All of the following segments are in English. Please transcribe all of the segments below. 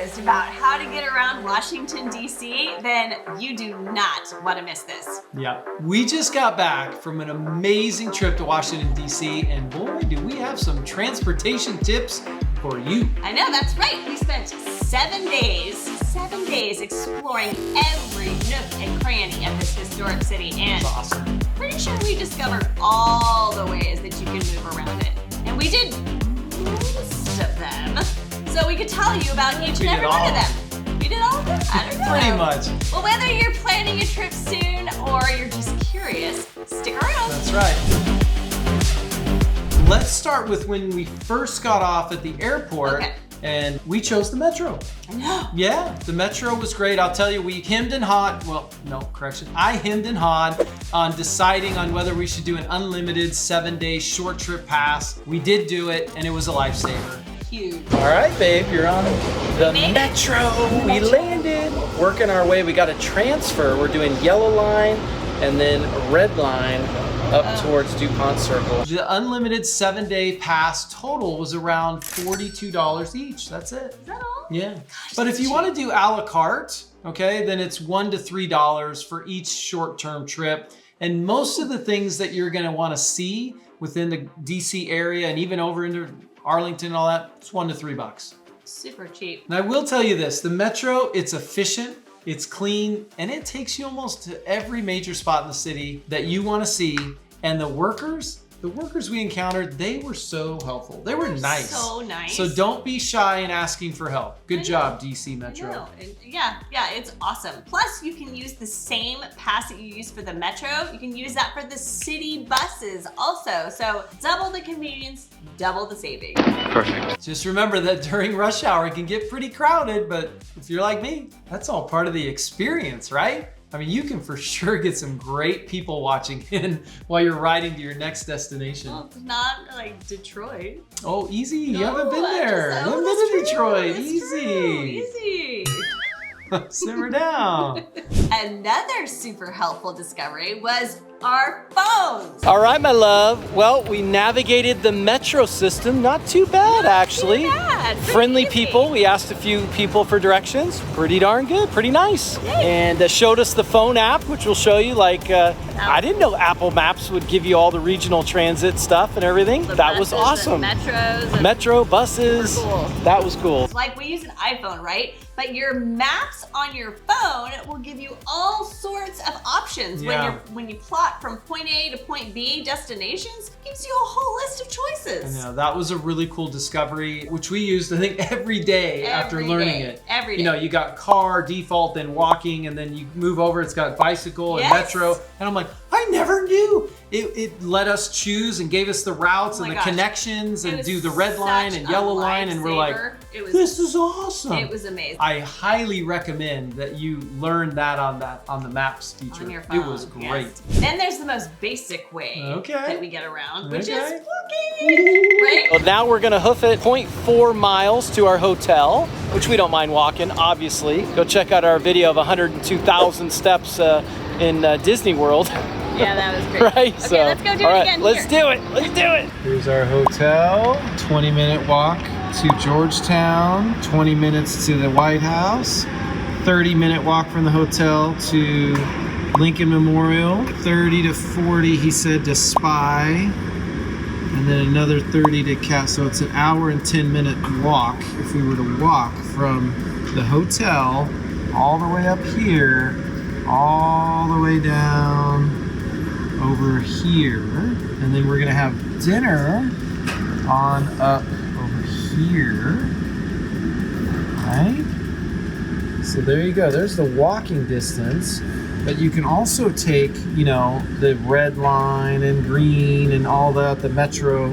confused about how to get around Washington, D.C., then you do not want to miss this. Yeah, we just got back from an amazing trip to Washington, D.C., and boy, do we have some transportation tips for you. I know, that's right. We spent 7 days exploring every nook and cranny of this historic city, and That's awesome. pretty sure we discovered all the ways that you can move around it. And we did most of them, so we could tell you about each and every one of them. We did all of them? I don't know. Pretty much. Well, whether you're planning a trip soon or you're just curious, stick around. That's right. Let's start with when we first got off at the airport. Okay. And we chose the Metro. I know. Yeah, the Metro was great. I'll tell you, we hemmed and hawed. Well, no, correction. I hemmed and hawed on deciding on whether we should do an unlimited 7-day short trip pass. We did do it, and it was a lifesaver. Huge. All right, babe, you're on the made it. Metro. We landed. Working our way. We got a transfer. We're doing yellow line and then red line up towards DuPont Circle. The unlimited 7-day pass total was around $42 each. That's it. Is that all? Yeah. Gosh, But if that's you cheap. want to do a la carte, okay, then it's $1 to $3 for each short-term trip. And most of the things that you're going to want to see within the DC area and even over into Arlington and all that, it's $1 to $3. Super cheap. And I will tell you this, the Metro, it's efficient, it's clean, and it takes you almost to every major spot in the city that you want to see. And the workers we encountered, they were so helpful. They were nice. So nice. So don't be shy in asking for help. Good job, DC I Metro. know. Yeah, it's awesome. Plus, you can use the same pass that you use for the Metro. You can use that for the city buses also. So double the convenience, double the savings. Perfect. Just remember that during rush hour, it can get pretty crowded, but if you're like me, that's all part of the experience, right? I mean, you can for sure get some great people watching in while you're riding to your next destination. Well, it's not like Detroit. Oh, easy, you No, haven't been I there. just- You haven't that's been to true, Detroit, that's easy. true, easy. Simmer down. Another super helpful discovery was our phones. All right, my love. Well, we navigated the Metro system. Not too bad, actually. Too bad. Pretty Friendly easy. people. We asked a few people for directions. Pretty darn good. Pretty nice. Yay. And showed us the phone app, which will show you, like, I didn't know Apple Maps would give you all the regional transit stuff and everything. The That was buses awesome. and metros. And Metro, buses. Super cool. That was cool. like we use an iPhone, right? But your maps on your phone will give you all sorts of options Yeah. when you plot from point A to point B destinations. It gives you a whole list of choices. I know, that was a really cool discovery, which we used, I think, every day after Every learning day. it. Every day. You know, you got car, default, then walking, and then you move over, it's got bicycle and Yes. metro. And I'm like, I never knew. It let us choose and gave us the routes Oh and my the gosh. connections It and was do the red line such and a yellow line. And we're like, lifesaver. this is awesome. It was amazing. I highly recommend that you learn that on the maps feature. On your phone. It was great. Yes. Then there's the most basic way Okay. that we get around, which Okay. is walking, right? Well, now we're gonna hoof it 0.4 miles to our hotel, which we don't mind walking, obviously. Go check out our video of 102,000 steps in Disney World. Yeah, that was great. Right? Okay, let's go do it again. Let's here. do it. Let's do it. Here's our hotel. 20-minute walk to Georgetown. 20 minutes to the White House. 30-minute walk from the hotel to Lincoln Memorial. 30 to 40, he said, to Spy. And then another 30 to Cap. So it's an hour and 10-minute walk if we were to walk from the hotel all the way up here, all the way down over here. And then we're gonna have dinner on up over here, right? So there you go, there's the walking distance. But you can also take, you know, the red line and green and all that, the Metro,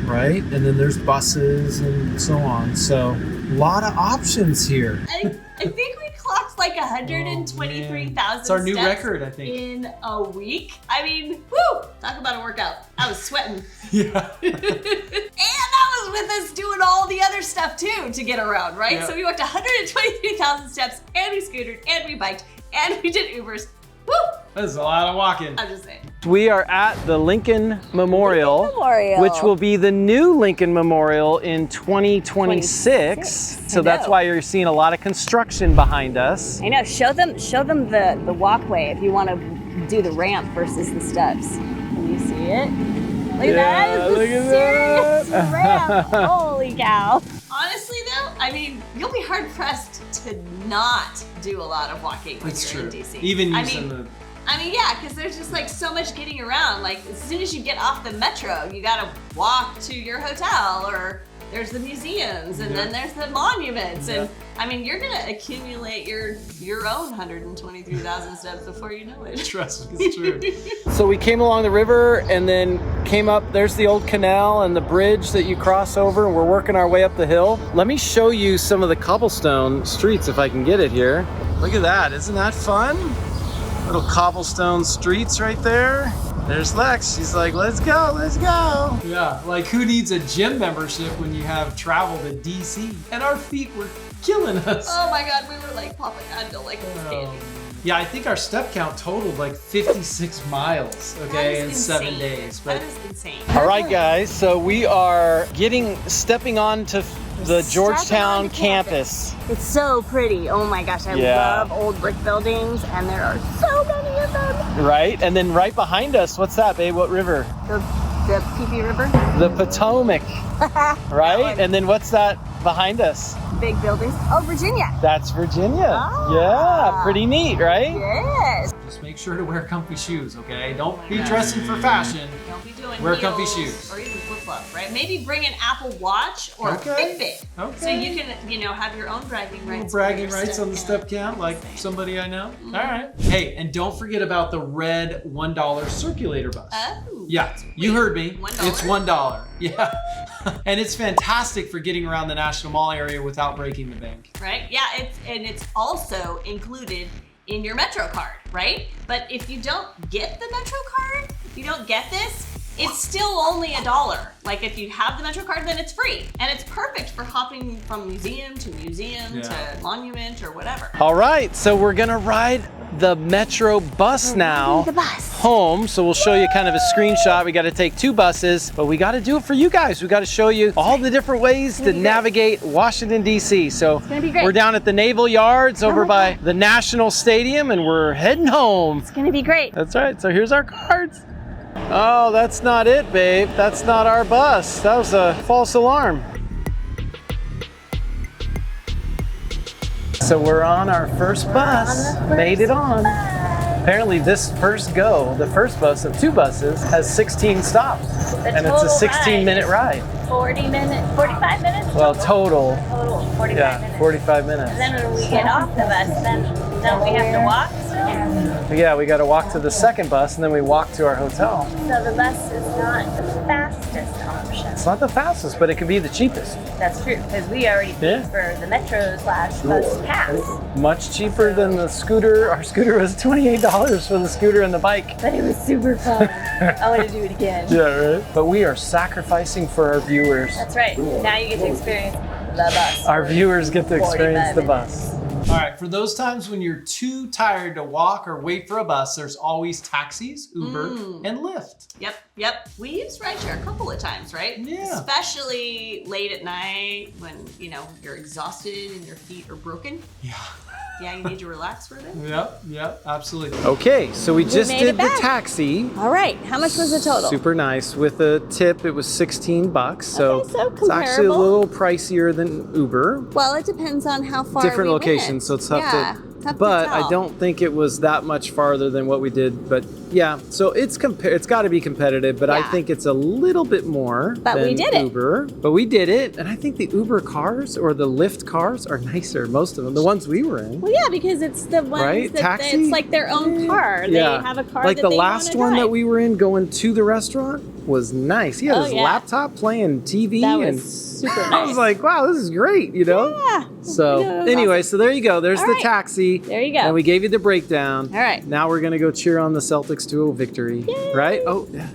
right? And then there's buses and so on. So a lot of options here. I think we clocked like 123,000 It's our new steps record, I think. in a week. I mean, woo! Talk about a workout. I was sweating. Yeah. And that was with us doing all the other stuff too to get around, right? Yeah. So we walked 123,000 steps and we scootered and we biked and we did Ubers. Woo! This is a lot of walking. I'm just saying. We are at the Lincoln Memorial, which will be the new Lincoln Memorial in 2026. So that's why you're seeing a lot of construction behind us. I know. Show them the walkway if you want to do the ramp versus the steps. Can you see it? Look at that. Look at that. Ramp. Holy cow. Honestly though, I mean, you'll be hard pressed to not do a lot of walking when you're in DC. Even using the... I mean, yeah, because there's just like so much getting around. Like as soon as you get off the metro, you gotta walk to your hotel, or there's the museums, and then there's the monuments, and I mean, you're gonna accumulate your own 123,000 steps before you know it. Trust me, it's true. So we came along the river and then came up, there's the old canal and the bridge that you cross over, and we're working our way up the hill. Let me show you some of the cobblestone streets if I can get it here. Look at that, isn't that fun? Little cobblestone streets right there. There's Lex, she's like, let's go, let's go. Yeah, like who needs a gym membership when you have travel to DC? And our feet were killing us. Oh my God, we were like popping until like candy. Yeah, I think our step count totaled like 56 miles, okay, in 7 days. But that is insane. All right, guys, so we are stepping on to the Georgetown campus. It's so pretty. Oh my gosh, I love old brick buildings, and there are so many of them. Right, and then right behind us, what's that, babe? What river? The Pee River? The Potomac, right? And then what's that behind us? Big buildings. Oh, Virginia. That's Virginia. Yeah, pretty neat, right? Yes. Just make sure to wear comfy shoes, okay? Don't be dressing for fashion. Don't be doing Wear heels comfy shoes. or even flip-flops, right? Maybe bring an Apple Watch or a Fitbit. Okay. So you can, you know, have your own bragging rights. Bragging rights on the step count, like somebody I know. All right. Hey, and don't forget about the red $1 circulator bus. Oh. Yeah, you heard me. $1? It's $1. Yeah. And it's fantastic for getting around the National Mall area without breaking the bank. Right? Yeah, it's also included in your Metro card, right? But if you don't get the Metro card, if you don't get this, it's still only $1. Like if you have the Metro card, then it's free. And it's perfect for hopping from museum to museum to monument or whatever. All right, so we're gonna ride the Metro bus now home. So we'll show you kind of a screenshot. We got to take 2 buses, but we got to do it for you guys. We got to show you all the different ways to navigate Washington, D.C. So we're down at the Naval Yards over by the National Stadium, and we're heading home. It's gonna be great. That's right. So here's our cards. Oh, that's not it, babe. That's not our bus. That was a false alarm. So we're on our first bus. Made it on. Apparently this the first bus of 2 buses has 16 stops. And it's a 16-minute ride. 45 minutes? Well, total 45 minutes. 45 minutes. And then when we get off the bus, then don't we have to walk still? Yeah, we got to walk to the second bus, and then we walk to our hotel. So the bus is not the fastest option. It's not the fastest, but it can be the cheapest. That's true, because we already paid for the Metro/bus pass. Much cheaper than the scooter. Our scooter was $28 for the scooter and the bike. But it was super fun. I want to do it again. Yeah, right? But we are sacrificing for our viewers. That's right. Now you get to experience the bus. Our viewers get to experience the bus. All right, for those times when you're too tired to walk or wait for a bus, there's always taxis, Uber, and Lyft. Yep. We used Rideshare a couple of times, right? Yeah. Especially late at night when, you know, you're exhausted and your feet are broken. Yeah. Yeah, you need to relax for a bit. Yep, absolutely. Okay, so we just did the taxi. All right, how much was the total? Super nice. With a tip, it was $16. So, okay, so it's actually a little pricier than Uber. Well, it depends on how far Different we locations, went. so it's tough to but I don't think it was that much farther than what we did. But yeah, so it's got to be competitive, but I think it's a little bit more than Uber. But we did it, and I think the Uber cars or the Lyft cars are nicer, most of them, the ones we were in. Well, yeah, because it's the ones that it's like their own car. They have a car like that the they last one that we were in going to the restaurant was nice. He had his laptop playing TV. That was super nice. I was like, wow, this is great, you know? Yeah. So anyway, so there you go. There's the taxi. There you go. And we gave you the breakdown. All right. Now we're going to go cheer on the Celtics to a victory. Yay. Right? Oh, yeah.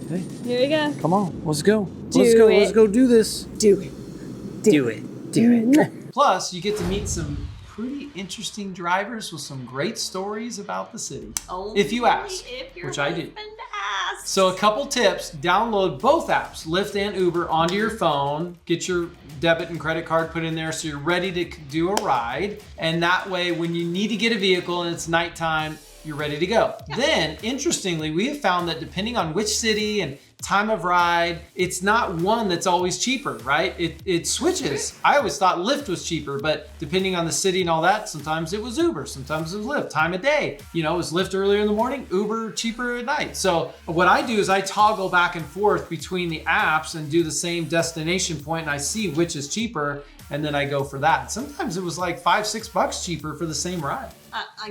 Hey. Here we go. Come on. Let's go. Do Let's go do this. Do it. Do it. Plus, you get to meet some pretty interesting drivers with some great stories about the city. Only if you ask, if your which I do. husband asks. So a couple tips, download both apps, Lyft and Uber, onto your phone. Get your debit and credit card put in there so you're ready to do a ride. And that way, when you need to get a vehicle and it's nighttime, you're ready to go. Yeah. Then, interestingly, we have found that depending on which city and time of ride, it's not one that's always cheaper, right? It switches. I always thought Lyft was cheaper, but depending on the city and all that, sometimes it was Uber, sometimes it was Lyft. Time of day, you know, it was Lyft earlier in the morning, Uber cheaper at night. So what I do is I toggle back and forth between the apps and do the same destination point, and I see which is cheaper, and then I go for that. Sometimes it was like $5-6 cheaper for the same ride.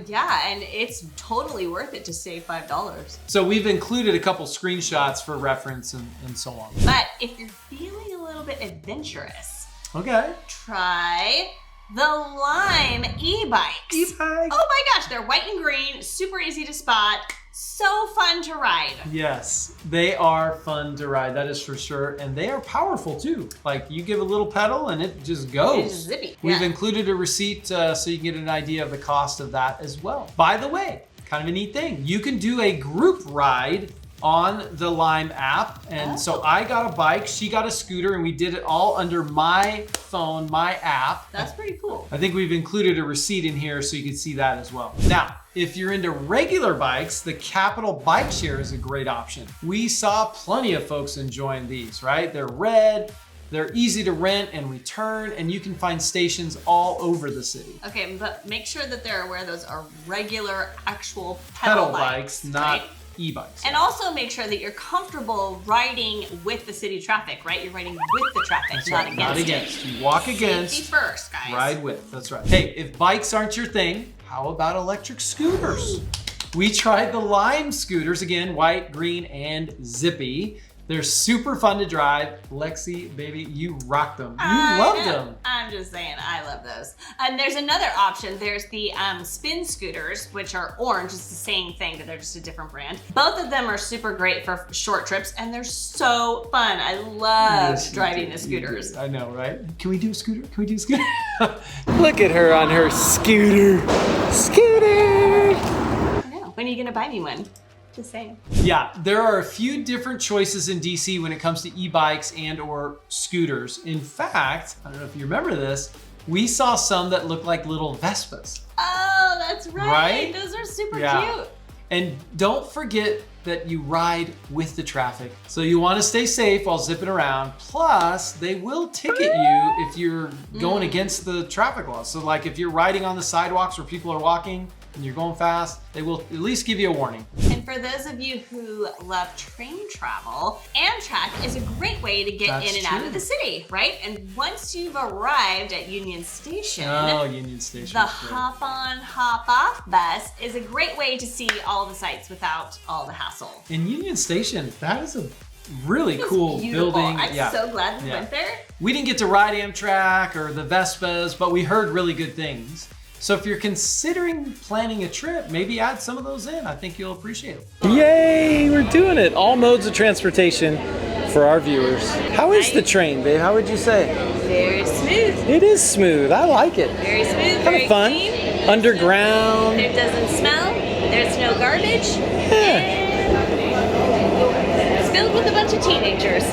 Yeah, and it's totally worth it to save $5. So we've included a couple screenshots for reference and so on. But if you're feeling a little bit adventurous, okay, try the Lime e-bikes. E-bike. Oh my gosh, they're white and green, super easy to spot, so fun to ride. Yes, they are fun to ride, that is for sure. And they are powerful too. Like you give a little pedal and it just goes. It's zippy. We've included a receipt so you can get an idea of the cost of that as well. By the way, kind of a neat thing. You can do a group ride on the Lime app. And so I got a bike, she got a scooter, and we did it all under my phone, my app. That's pretty cool. I think we've included a receipt in here so you can see that as well. Now, if you're into regular bikes, the Capital Bike Share is a great option. We saw plenty of folks enjoying these, right? They're red, they're easy to rent and return, and you can find stations all over the city. Okay, but make sure that they're aware those are regular, actual pedal bikes, not right? e-bikes. And also make sure that you're comfortable riding with the city traffic, right? You're riding with the traffic, That's not right, against not against. You walk against. Safety first, guys. Ride with, that's right. Hey, if bikes aren't your thing, how about electric scooters? We tried the Lime scooters, again, white, green, and zippy. They're super fun to drive. Lexi, baby, you rocked them. You loved them. I'm just saying, I love those. And there's another option. There's the spin scooters, which are orange. It's the same thing, but they're just a different brand. Both of them are super great for short trips, and they're so fun. I love driving the scooters. I know, right? Can we do a scooter? Can we do a scooter? Look at her on her scooter. Scooter! I know. When are you gonna buy me one? Just saying. Yeah, there are a few different choices in DC when it comes to e-bikes and or scooters. In fact, I don't know if you remember this, we saw some that look like little Vespas. Oh, that's right. Right? Those are super cute. And don't forget that you ride with the traffic. So you want to stay safe while zipping around. Plus, they will ticket you if you're going against the traffic laws. So like if you're riding on the sidewalks where people are walking, and you're going fast, they will at least give you a warning. And for those of you who love train travel, Amtrak is a great way to get in and out of the city, right? And once you've arrived at Union Station, the hop on, hop off bus is a great way to see all the sights without all the hassle. In Union Station, that is a really cool building. I'm so glad we went there. We didn't get to ride Amtrak or the Vespas, but we heard really good things. So if you're considering planning a trip, maybe add some of those in. I think you'll appreciate it. Yay, we're doing it. All modes of transportation for our viewers. How is the train, babe? How would you say? Very smooth. It is smooth. I like it. Very smooth, kind of fun. Clean. Underground. It doesn't smell. There's no garbage. Yeah. And it's filled with a bunch of teenagers.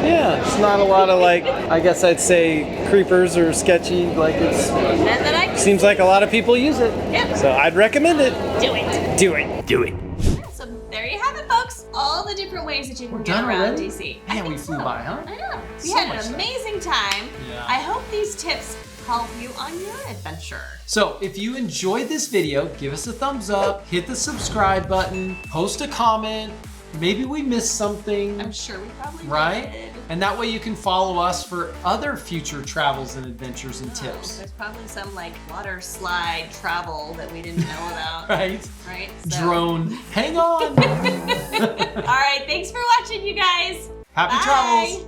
Yeah, it's not a lot of like, I guess I'd say creepers or sketchy, like it's, seems like a lot of people use it. Yeah. So I'd recommend it. Do it. Do it. Do it. So there you have it, folks. All the different ways that you can get around DC. Man, we flew by, huh? I know. We had an amazing time. Yeah. I hope these tips help you on your adventure. So if you enjoyed this video, give us a thumbs up, hit the subscribe button, post a comment. Maybe we missed something. I'm sure we probably did. And that way you can follow us for other future travels and adventures and tips. There's probably some like water slide travel that we didn't know about. Right? Right? So. Drone. Hang on. All right. Thanks for watching, you guys. Happy travels.